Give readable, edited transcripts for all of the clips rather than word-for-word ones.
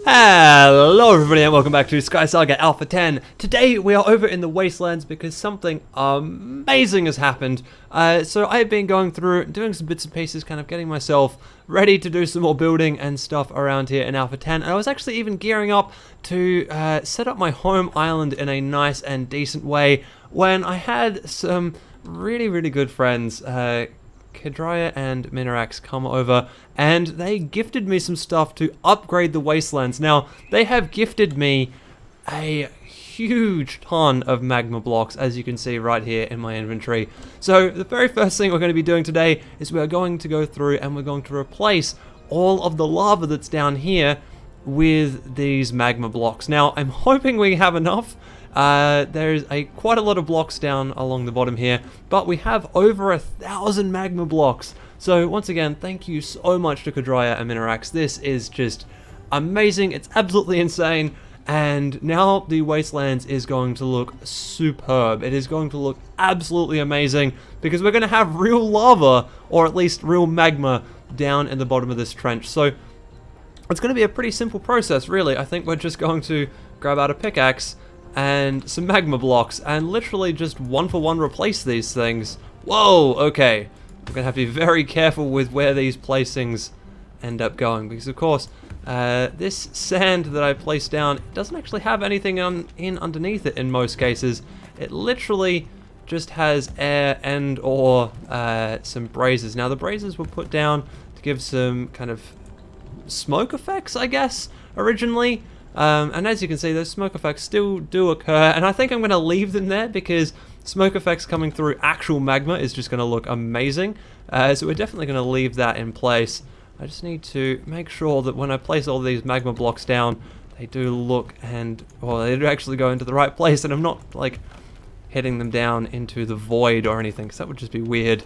Hello everybody and welcome back to SkySaga Alpha 10. Today we are over in the wastelands because something amazing has happened. So I've been going through, doing some bits and pieces, kind of getting myself ready to do some more building and stuff around here in Alpha 10. And I was actually even gearing up to set up my home island in a nice and decent way when I had some really good friends, Kedrya and Minerax, come over and they gifted me some stuff to upgrade the wastelands. Now, they have gifted me a huge ton of magma blocks, as you can see right here in my inventory. So the very first thing we're going to be doing today is we're going to go through and we're going to replace all of the lava that's down here with these magma blocks. Now, I'm hoping we have enough. There's quite a lot of blocks down along the bottom here, but we have over 1,000 magma blocks. So once again, thank you so much to Kedrya and Minerax. This is just amazing. It's absolutely insane. And now the wastelands is going to look superb. It is going to look absolutely amazing because we're going to have real lava, or at least real magma, down in the bottom of this trench. So it's going to be a pretty simple process, really. I think we're just going to grab out a pickaxe and some magma blocks and literally just one for one replace these things. Whoa, okay. We're going to have to be very careful with where these placings end up going because, of course, this sand that I placed down, it doesn't actually have anything underneath it in most cases. It literally just has air and or some brazes. Now, the brazes were put down to give some kind of smoke effects, I guess, originally. And as you can see, those smoke effects still do occur, and I think I'm going to leave them there because smoke effects coming through actual magma is just going to look amazing. So we're definitely going to leave that in place. I just need to make sure that when I place all these magma blocks down, they do look or they do actually go into the right place, and I'm not like hitting them down into the void or anything, because that would just be weird.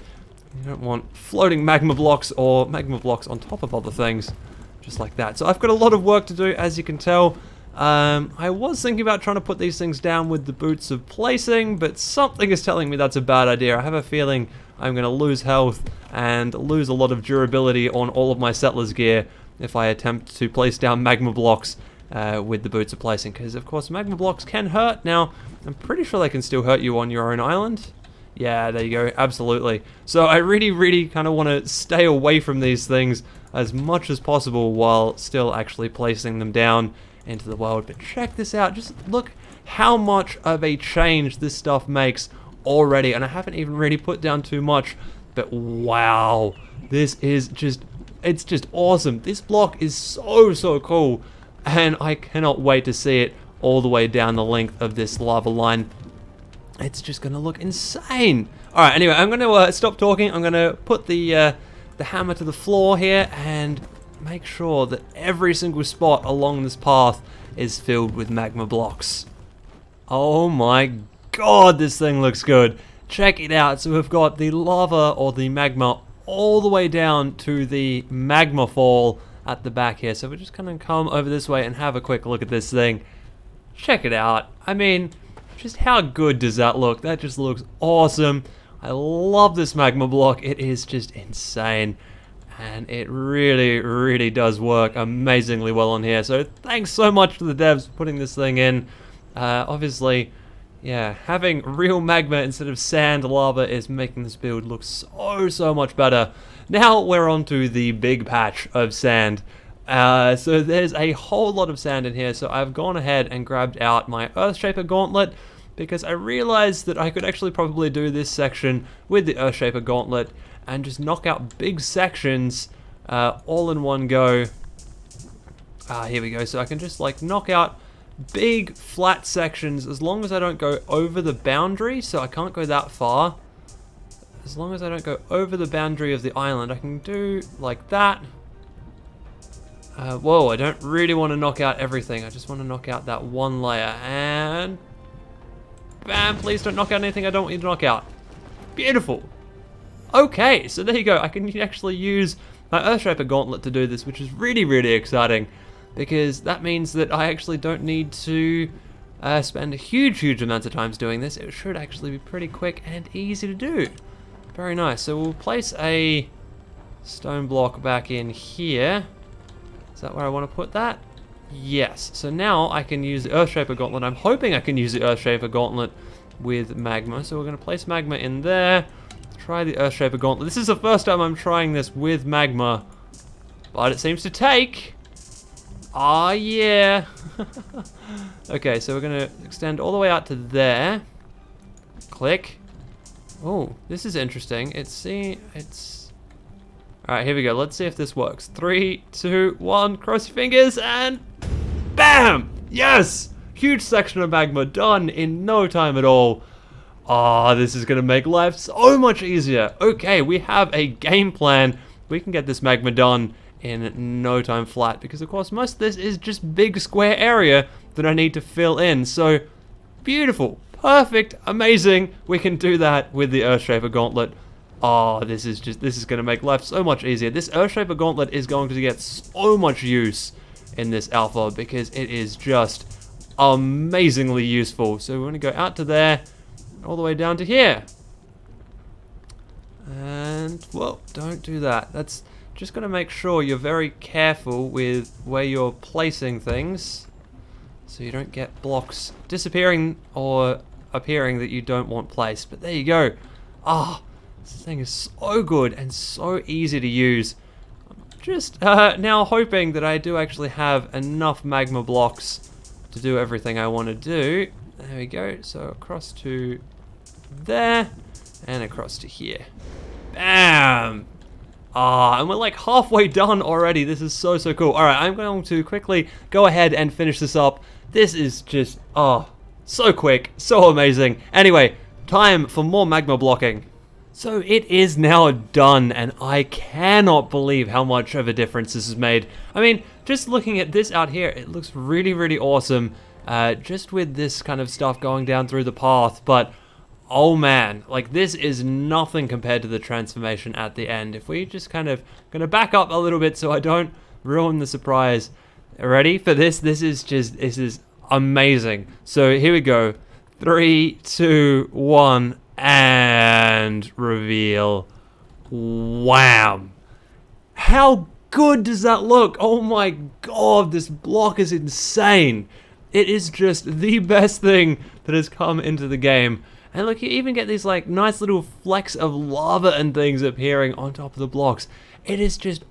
You don't want floating magma blocks or magma blocks on top of other things. Just like that. So I've got a lot of work to do, as you can tell. I was thinking about trying to put these things down with the boots of placing, but something is telling me that's a bad idea. I have a feeling I'm going to lose health and lose a lot of durability on all of my settlers gear if I attempt to place down magma blocks with the boots of placing, because of course magma blocks can hurt. Now, I'm pretty sure they can still hurt you on your own island. Yeah, there you go, absolutely. So I really kind of want to stay away from these things as much as possible while still actually placing them down into the world. But check this out, just look how much of a change this stuff makes already. And I haven't even really put down too much, but wow, this is it's just awesome. This block is so cool, and I cannot wait to see it all the way down the length of this lava line. It's just going to look insane. Alright, anyway, I'm going to stop talking. I'm going to put the hammer to the floor here and make sure that every single spot along this path is filled with magma blocks. Oh my god, this thing looks good. Check it out. So we've got the lava or the magma all the way down to the magma fall at the back here. So we're just going to come over this way and have a quick look at this thing. Check it out. I mean, just how good does that look? That just looks awesome. I love this magma block. It is just insane. And it really does work amazingly well on here. So thanks so much to the devs for putting this thing in. Obviously, yeah, having real magma instead of sand lava is making this build look so much better. Now we're on to the big patch of sand. So there's a whole lot of sand in here, so I've gone ahead and grabbed out my Earthshaper Gauntlet because I realized that I could actually probably do this section with the Earthshaper Gauntlet and just knock out big sections all in one go. Here we go. So I can just like knock out big flat sections as long as I don't go over the boundary, so I can't go that far. As long as I don't go over the boundary of the island, I can do like that. Whoa, I don't really want to knock out everything. I just want to knock out that one layer. And bam, please don't knock out anything I don't want you to knock out. Beautiful. Okay, so there you go. I can actually use my Earthshaper Gauntlet to do this, which is really exciting, because that means that I actually don't need to spend a huge amounts of times doing this. It should actually be pretty quick and easy to do. Very nice. So we'll place a stone block back in here. Is that where I want to put that? Yes, so now I can use the Earthshaper Gauntlet. I'm hoping I can use the Earthshaper Gauntlet with Magma. So we're going to place Magma in there. Try the Earthshaper Gauntlet. This is the first time I'm trying this with Magma, but it seems to take. Ah, yeah. Okay, so we're going to extend all the way out to there. Click. Oh, this is interesting. It's... Alright, here we go. Let's see if this works. 3, 2, 1. Cross your fingers and... BAM! Yes! Huge section of magma done in no time at all. Ah, this is going to make life so much easier. Okay, we have a game plan. We can get this magma done in no time flat. Because, of course, most of this is just big square area that I need to fill in. So, beautiful. Perfect. Amazing. We can do that with the Earthshaper Gauntlet. Oh, this is going to make life so much easier. This Earthshaper Gauntlet is going to get so much use in this alpha because it is just amazingly useful. So we're going to go out to there, all the way down to here. And, well, don't do that. That's just going to make sure you're very careful with where you're placing things so you don't get blocks disappearing or appearing that you don't want placed. But there you go. Ah. This thing is so good and so easy to use. I'm just now hoping that I do actually have enough magma blocks to do everything I want to do. There we go. So across to there and across to here. Bam! Ah, and we're like halfway done already. This is so cool. Alright, I'm going to quickly go ahead and finish this up. This is just, so quick, so amazing. Anyway, time for more magma blocking. So it is now done, and I cannot believe how much of a difference this has made. I mean, just looking at this out here, it looks really awesome, just with this kind of stuff going down through the path, but oh man, like this is nothing compared to the transformation at the end. If we just kind of gonna back up a little bit so I don't ruin the surprise. Ready for this? This is amazing. So here we go. 3, 2, 1. And reveal. Wham! How good does that look? Oh my god, this block is insane. It is just the best thing that has come into the game. And look, you even get these like nice little flecks of lava and things appearing on top of the blocks. It is just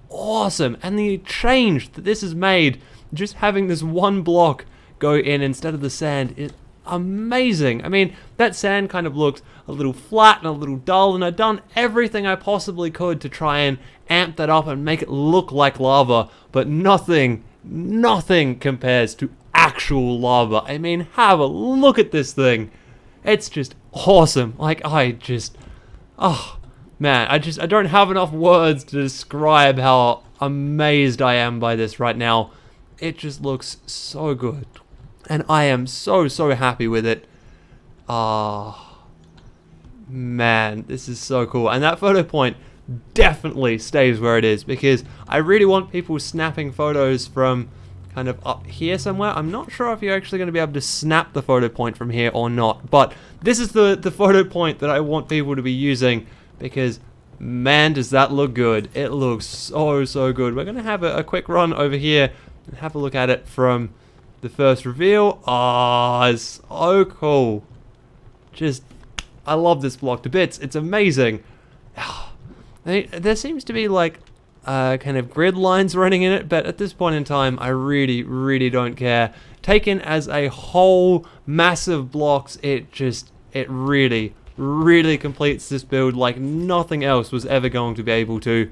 awesome. And the change that this has made, just having this one block go in instead of the sand, is amazing. I mean, that sand kind of looked a little flat and a little dull, and I'd done everything I possibly could to try and amp that up and make it look like lava, but nothing compares to actual lava. I mean, have a look at this thing. It's just awesome. Like, oh man, I don't have enough words to describe how amazed I am by this right now. It just looks so good. And I am so happy with it. Ah, man, this is so cool. And that photo point definitely stays where it is because I really want people snapping photos from kind of up here somewhere. I'm not sure if you're actually going to be able to snap the photo point from here or not, but this is the photo point that I want people to be using because, man, does that look good. It looks so good. We're going to have a quick run over here and have a look at it from the first reveal. Ah, it's so cool. Just, I love this block to bits. It's amazing. There seems to be like kind of grid lines running in it, but at this point in time, I really don't care. Taken as a whole, massive blocks, it really completes this build like nothing else was ever going to be able to.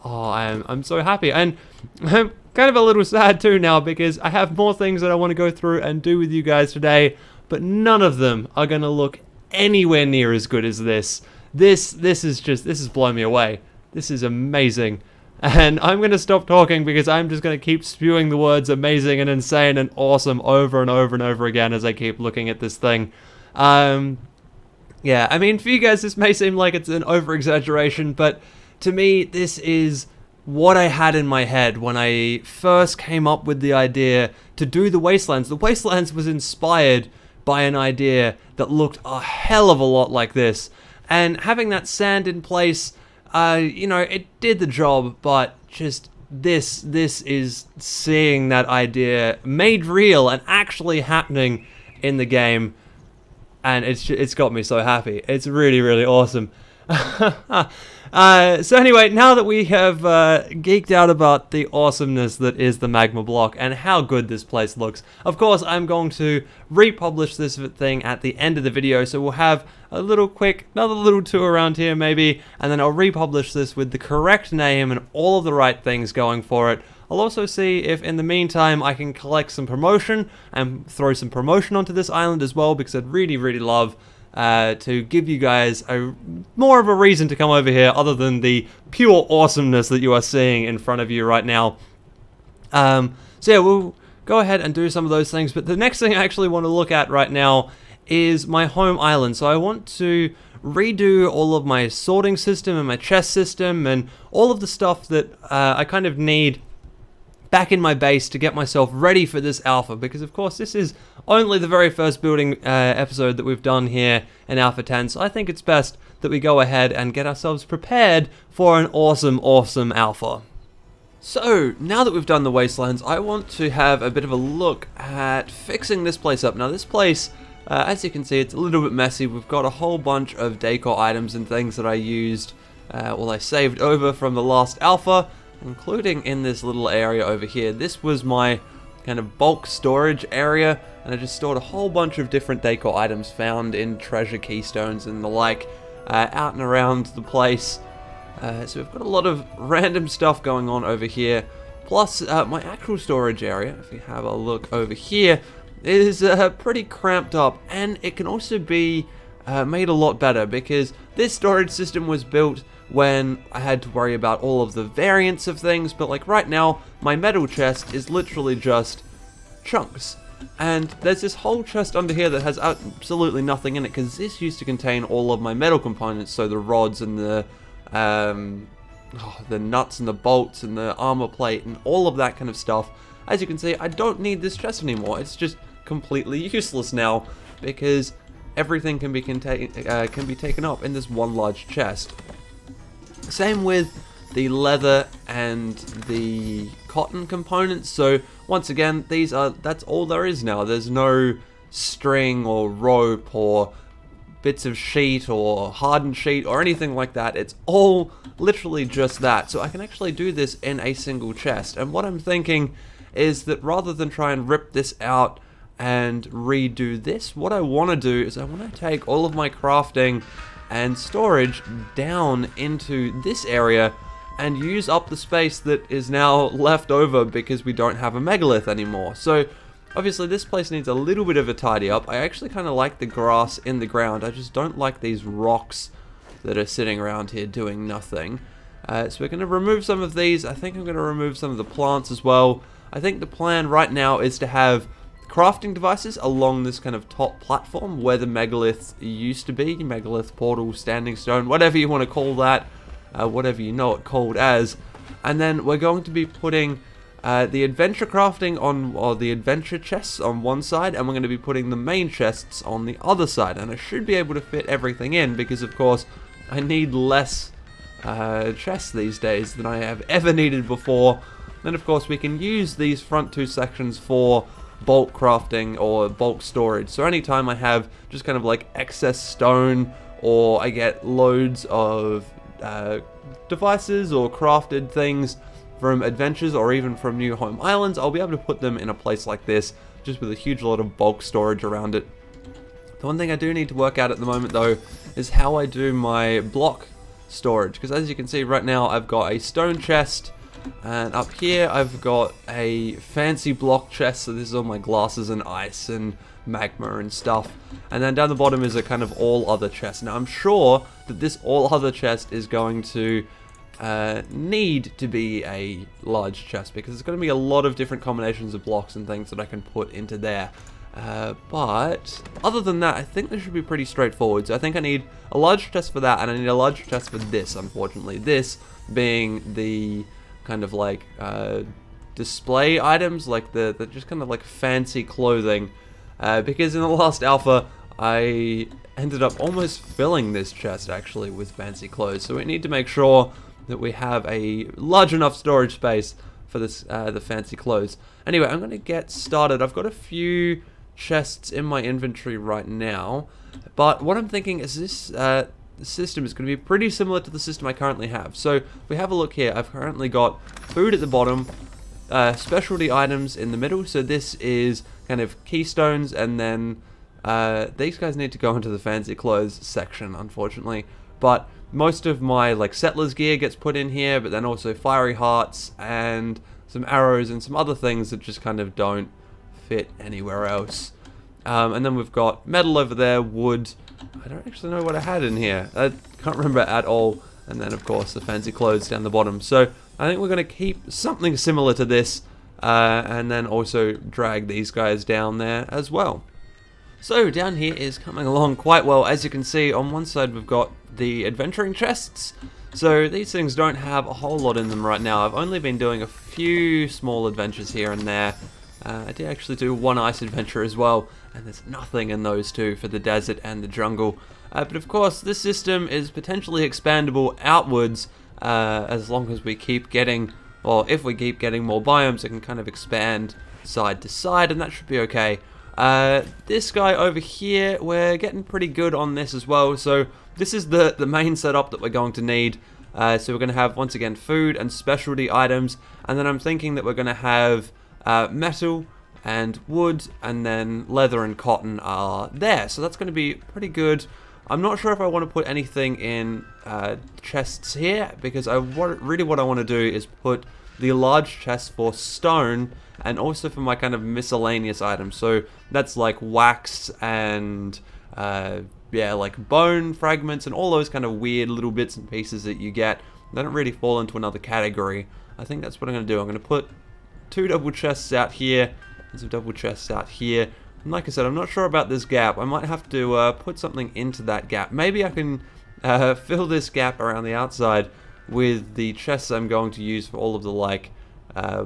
Oh, I'm so happy, and I'm kind of a little sad too now because I have more things that I want to go through and do with you guys today, but none of them are going to look anywhere near as good as this. This is blowing me away. This is amazing. And I'm going to stop talking because I'm just going to keep spewing the words amazing and insane and awesome over and over again as I keep looking at this thing. Yeah, I mean, for you guys this may seem like it's an over-exaggeration, but to me this is what I had in my head when I first came up with the idea to do the Wastelands. The Wastelands was inspired by an idea that looked a hell of a lot like this. And having that sand in place, you know, it did the job, but just this is seeing that idea made real and actually happening in the game, and it's got me so happy. It's really, really awesome. So anyway, now that we have geeked out about the awesomeness that is the Magma block and how good this place looks, of course I'm going to republish this thing at the end of the video, so we'll have a little another little tour around here maybe, and then I'll republish this with the correct name and all of the right things going for it. I'll also see if in the meantime I can collect some promotion and throw some promotion onto this island as well, because I'd really, really love to give you guys more of a reason to come over here other than the pure awesomeness that you are seeing in front of you right now. So yeah, we'll go ahead and do some of those things, but the next thing I actually want to look at right now is my home island. So I want to redo all of my sorting system and my chest system and all of the stuff that I kind of need back in my base to get myself ready for this alpha, because of course this is only the very first building episode that we've done here in Alpha 10, so I think it's best that we go ahead and get ourselves prepared for an awesome alpha. So now that we've done the wastelands, I want to have a bit of a look at fixing this place up. Now this place, as you can see, it's a little bit messy. We've got a whole bunch of decor items and things that I used, I saved over from the last alpha, including in this little area over here. This was my kind of bulk storage area, and I just stored a whole bunch of different decor items found in treasure keystones and the like out and around the place. So we've got a lot of random stuff going on over here, plus my actual storage area, if you have a look over here, is pretty cramped up, and it can also be made a lot better, because this storage system was built when I had to worry about all of the variants of things, but like right now, my metal chest is literally just chunks. And there's this whole chest under here that has absolutely nothing in it, because this used to contain all of my metal components, so the rods and the nuts and the bolts and the armor plate and all of that kind of stuff. As you can see, I don't need this chest anymore. It's just completely useless now, because everything can be taken up in this one large chest. Same with the leather and the cotton components. So once again, that's all there is now. There's no string or rope or bits of sheet or hardened sheet or anything like that. It's all literally just that. So I can actually do this in a single chest. And what I'm thinking is that rather than try and rip this out and redo this, what I want to do is I want to take all of my crafting and storage down into this area and use up the space that is now left over because we don't have a megalith anymore. So obviously this place needs a little bit of a tidy up. I actually kind of like the grass in the ground. I just don't like these rocks that are sitting around here doing nothing. So we're going to remove some of these. I think I'm going to remove some of the plants as well. I think the plan right now is to have crafting devices along this kind of top platform where the megalith used to be. Megalith, portal, standing stone, whatever you want to call that. Whatever you know it called as. And then we're going to be putting the adventure crafting on, or the adventure chests on one side, and we're going to be putting the main chests on the other side. And I should be able to fit everything in because, of course, I need less chests these days than I have ever needed before. Then, of course, we can use these front two sections for bulk crafting or bulk storage. So anytime I have just kind of like excess stone, or I get loads of devices or crafted things from adventures or even from new home islands, I'll be able to put them in a place like this, just with a huge lot of bulk storage around it. The one thing I do need to work out at the moment though is how I do my block storage, because as you can see right now I've got a stone chest, and up here I've got a fancy block chest, so this is all my glasses and ice and magma and stuff, and then down the bottom is a kind of all other chest. Now I'm sure that this all other chest is going to need to be a large chest, because there's going to be a lot of different combinations of blocks and things that I can put into there. But other than that, I think this should be pretty straightforward. So I think I need a large chest for that, and I need a large chest for this, unfortunately. This being the kind of like display items, like the just kind of like fancy clothing, because in the last alpha I ended up almost filling this chest actually with fancy clothes. So we need to make sure that we have a large enough storage space for this the fancy clothes. Anyway, I'm going to get started. I've got a few chests in my inventory right now, but what I'm thinking is this system is going to be pretty similar to the system I currently have. So if we have a look here, I've currently got food at the bottom, specialty items in the middle, so this is kind of keystones, and then these guys need to go into the fancy clothes section, unfortunately, but most of my like settlers gear gets put in here, but then also fiery hearts and some arrows and some other things that just kind of don't fit anywhere else. And then we've got metal over there, wood. I don't actually know what I had in here. I can't remember at all. And then of course the fancy clothes down the bottom. So I think we're going to keep something similar to this, and then also drag these guys down there as well. So down here is coming along quite well. As you can see, on one side we've got the adventuring chests. So these things don't have a whole lot in them right now. I've only been doing a few small adventures here and there. I did actually do one ice adventure as well, and there's nothing in those two for the desert and the jungle. But of course, this system is potentially expandable outwards, as long as we keep getting, or if we keep getting more biomes, it can kind of expand side to side, and that should be okay. This guy over here, we're getting pretty good on this as well, so this is the main setup that we're going to need. So we're going to have, once again, food and specialty items, and then I'm thinking that we're going to have metal and wood, and then leather and cotton are there, so that's going to be pretty good. I'm not sure if I want to put anything in chests here, because really what I want to do is put the large chest for stone, and also for my kind of miscellaneous items. So that's like wax and yeah, like bone fragments and all those kind of weird little bits and pieces that you get. They don't really fall into another category. I think that's what I'm going to do. I'm going to put 2 double chests out here and some double chests out here. And like I said, I'm not sure about this gap. I might have to put something into that gap. Maybe I can fill this gap around the outside with the chests I'm going to use for all of the like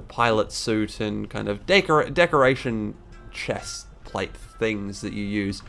pilot suit and kind of decoration chest plate things that you use.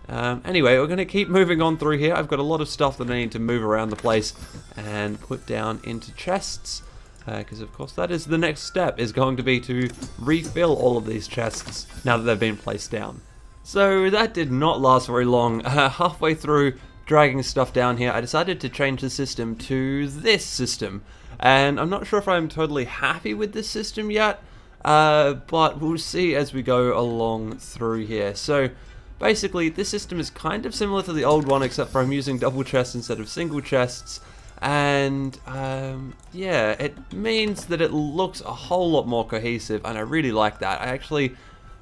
Anyway, we're going to keep moving on through here. I've got a lot of stuff that I need to move around the place and put down into chests, because of course that is the next step, is going to be to refill all of these chests now that they've been placed down. So that did not last very long. Halfway through dragging stuff down here, I decided to change the system to this system, and I'm not sure if I'm totally happy with this system yet, but we'll see as we go along through here. So basically this system is kind of similar to the old one, except for I'm using double chests instead of single chests, and yeah, it means that it looks a whole lot more cohesive, and I really like that. I actually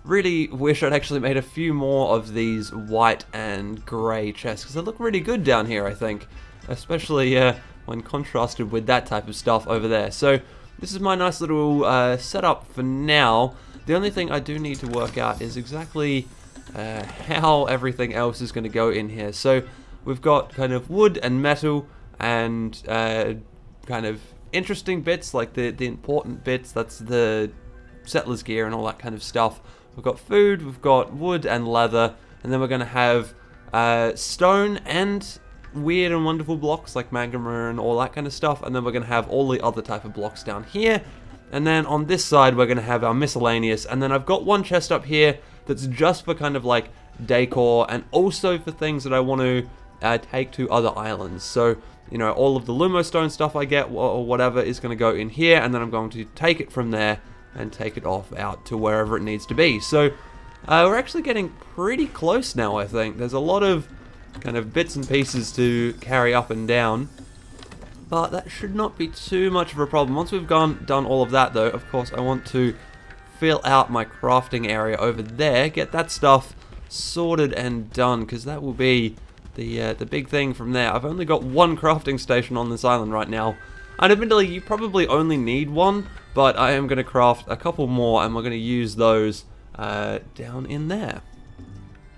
really wish I'd actually made a few more of these white and grey chests, because they look really good down here, I think, especially when contrasted with that type of stuff over there. So this is my nice little setup for now. The only thing I do need to work out is exactly how everything else is going to go in here. So we've got kind of wood and metal and kind of interesting bits, like the important bits, that's the settlers gear and all that kind of stuff. We've got food, we've got wood and leather, and then we're going to have stone and weird and wonderful blocks like magma and all that kind of stuff, and then we're going to have all the other type of blocks down here. And then on this side we're going to have our miscellaneous, and then I've got one chest up here that's just for kind of like decor, and also for things that I want to take to other islands. So, you know, all of the Lumo stone stuff I get or whatever is going to go in here, and then I'm going to take it from there and take it off out to wherever it needs to be. So we're actually getting pretty close now, I think. There's a lot of kind of bits and pieces to carry up and down, but that should not be too much of a problem. Once we've done all of that though, of course I want to fill out my crafting area over there, get that stuff sorted and done, because that will be the big thing from there. I've only got one crafting station on this island right now, and admittedly you probably only need one, but I am going to craft a couple more, and we're going to use those down in there.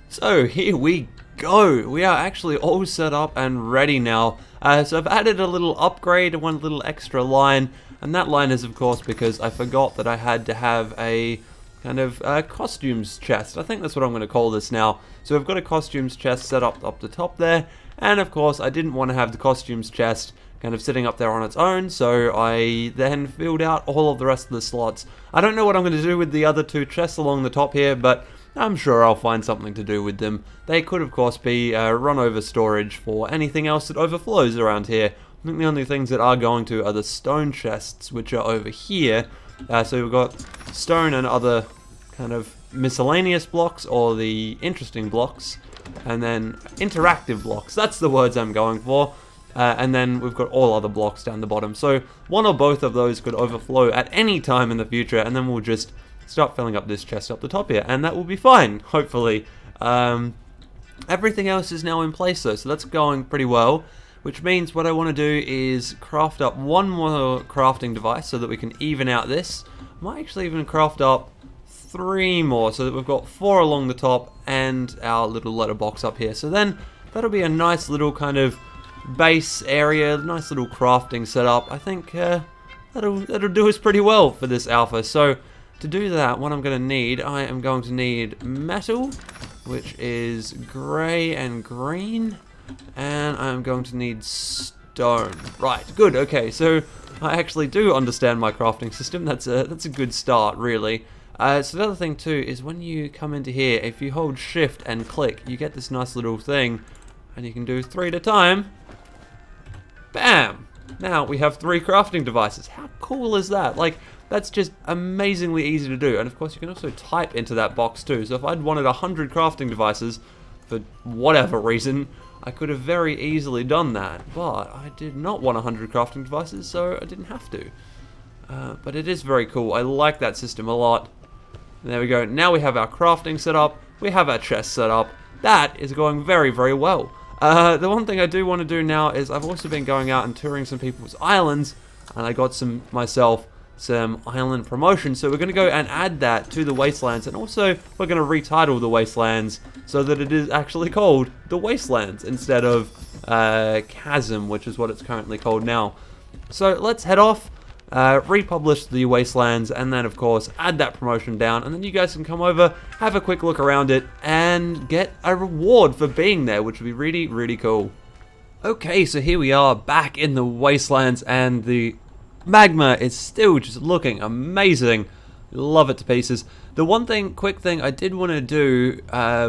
So here we go. We are actually all set up and ready now. So I've added a little upgrade, one little extra line, and that line is of course because I forgot that I had to have a kind of costumes chest. I think that's what I'm going to call this now. So I've got a costumes chest set up the top there, and of course I didn't want to have the costumes chest kind of sitting up there on its own, so I then filled out all of the rest of the slots. I don't know what I'm going to do with the other 2 chests along the top here, but I'm sure I'll find something to do with them. They could, of course, be run over storage for anything else that overflows around here. I think the only things that are going to are the stone chests, which are over here. So we've got stone and other kind of miscellaneous blocks, or the interesting blocks, and then interactive blocks. That's the words I'm going for. And then we've got all other blocks down the bottom. So one or both of those could overflow at any time in the future, and then we'll just start filling up this chest up the top here, and that will be fine, hopefully. Everything else is now in place though, so that's going pretty well, which means what I want to do is craft up one more crafting device so that we can even out this. I might actually even craft up 3 more so that we've got 4 along the top and our little letterbox up here. So then that'll be a nice little kind of base area, nice little crafting setup. I think that'll do us pretty well for this alpha. So to do that, what I'm going to need, I am going to need metal, which is grey and green, and I'm going to need stone. Right, good, okay, so I actually do understand my crafting system. That's a good start, really. So the other thing too is when you come into here, if you hold shift and click, you get this nice little thing, and you can do 3 at a time. Bam! Now we have 3 crafting devices. How cool is that? Like, that's just amazingly easy to do. And of course you can also type into that box too. So if I'd wanted 100 crafting devices for whatever reason, I could have very easily done that. But I did not want 100 crafting devices, so I didn't have to. But it is very cool. I like that system a lot. And there we go. Now we have our crafting set up. We have our chest set up. That is going very, very well. The one thing I do want to do now is I've also been going out and touring some people's islands, and I got some island promotion, so we're going to go and add that to the wastelands, and also we're going to retitle the wastelands so that it is actually called the wastelands instead of chasm, which is what it's currently called now. So let's head off, republish the wastelands, and then of course add that promotion down, and then you guys can come over, have a quick look around it, and get a reward for being there, which would be really, really cool. Okay, so here we are back in the wastelands, and the Magma is still just looking amazing. Love it to pieces. The one quick thing I did want to do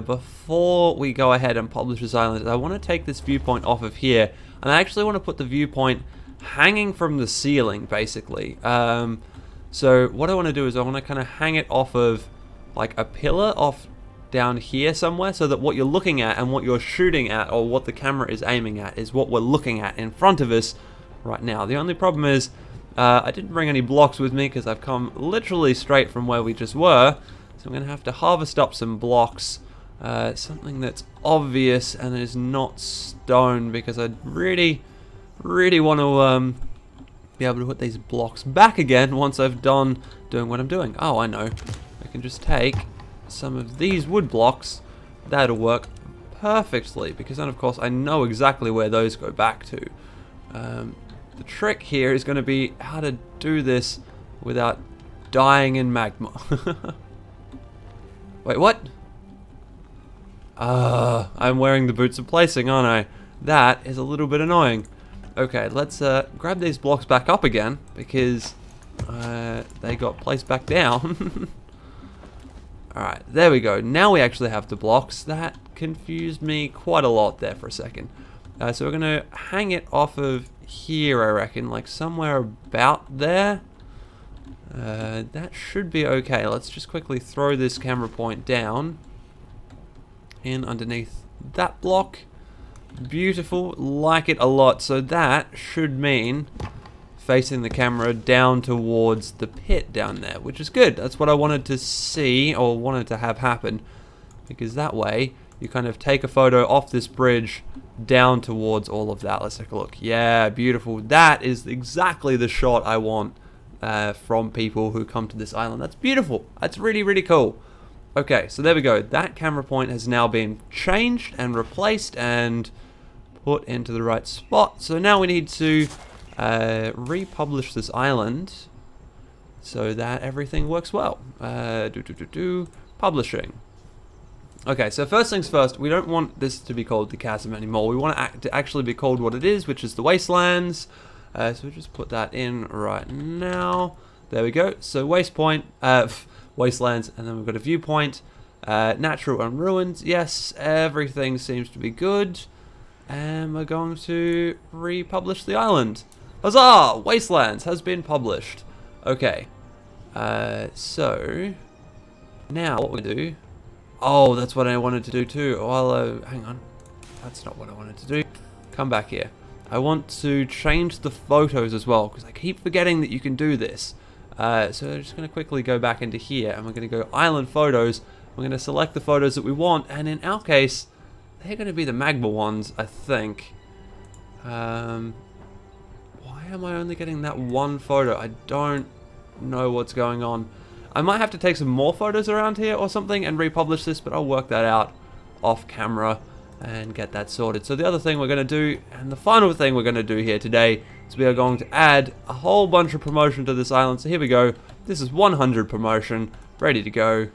before we go ahead and publish this island is I want to take this viewpoint off of here, and I actually want to put the viewpoint hanging from the ceiling, basically. So what I want to do is I want to kind of hang it off of like a pillar off down here somewhere, so that what you're looking at and what you're shooting at, or what the camera is aiming at, is what we're looking at in front of us right now. The only problem is I didn't bring any blocks with me because I've come literally straight from where we just were, so I'm going to have to harvest up some blocks, something that's obvious and is not stone, because I really want to be able to put these blocks back again once I've done doing what I'm doing. Oh, I know. I can just take some of these wood blocks. That'll work perfectly, because then of course I know exactly where those go back to. The trick here is going to be how to do this without dying in magma. Wait, what? I'm wearing the boots of placing, aren't I? That is a little bit annoying. Okay, let's grab these blocks back up again, because they got placed back down. Alright, there we go. Now we actually have the blocks. That confused me quite a lot there for a second. So we're going to hang it off of here, I reckon, like somewhere about there. That should be okay. Let's just quickly throw this camera point down in underneath that block. Beautiful, like it a lot. So that should mean facing the camera down towards the pit down there, which is good. That's what I wanted to see, or wanted to have happen, because that way you kind of take a photo off this bridge down towards all of that. Let's take a look. Yeah, beautiful. That is exactly the shot I want from people who come to this island. That's beautiful. That's really, really cool. Okay, so there we go. That camera point has now been changed and replaced and put into the right spot. So now we need to republish this island so that everything works well. Publishing. Okay, so first things first, we don't want this to be called the chasm anymore. We want it to actually be called what it is, which is the wastelands. So we'll just put that in right now. There we go. So wastelands, and then we've got a viewpoint. Natural and ruins. Yes, everything seems to be good. And we're going to republish the island. Huzzah! Wastelands has been published. Okay. So now what we do... Oh, that's what I wanted to do too. Well, hang on. That's not what I wanted to do. Come back here. I want to change the photos as well, because I keep forgetting that you can do this. So I'm just going to quickly go back into here, and we're going to go Island Photos. We're going to select the photos that we want, and in our case, they're going to be the Magma ones, I think. Why am I only getting that one photo? I don't know what's going on. I might have to take some more photos around here or something and republish this, but I'll work that out off camera and get that sorted. So the other thing we're going to do, and the final thing we're going to do here today, is we are going to add a whole bunch of promotion to this island. So here we go. This is 100 promotion, ready to go.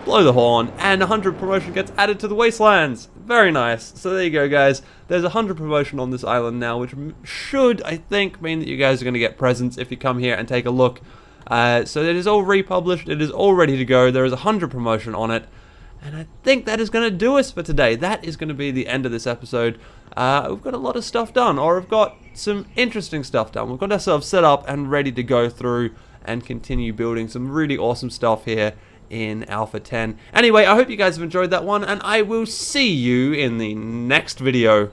Blow the horn, and 100 promotion gets added to the wastelands. Very nice. So there you go, guys. There's 100 promotion on this island now, which should, I think, mean that you guys are going to get presents if you come here and take a look. So it is all republished. It is all ready to go. There is 100 promotion on it. And I think that is going to do us for today. That is going to be the end of this episode. We've got a lot of stuff done, or we've got some interesting stuff done. We've got ourselves set up and ready to go through and continue building some really awesome stuff here in Alpha 10. Anyway, I hope you guys have enjoyed that one, and I will see you in the next video.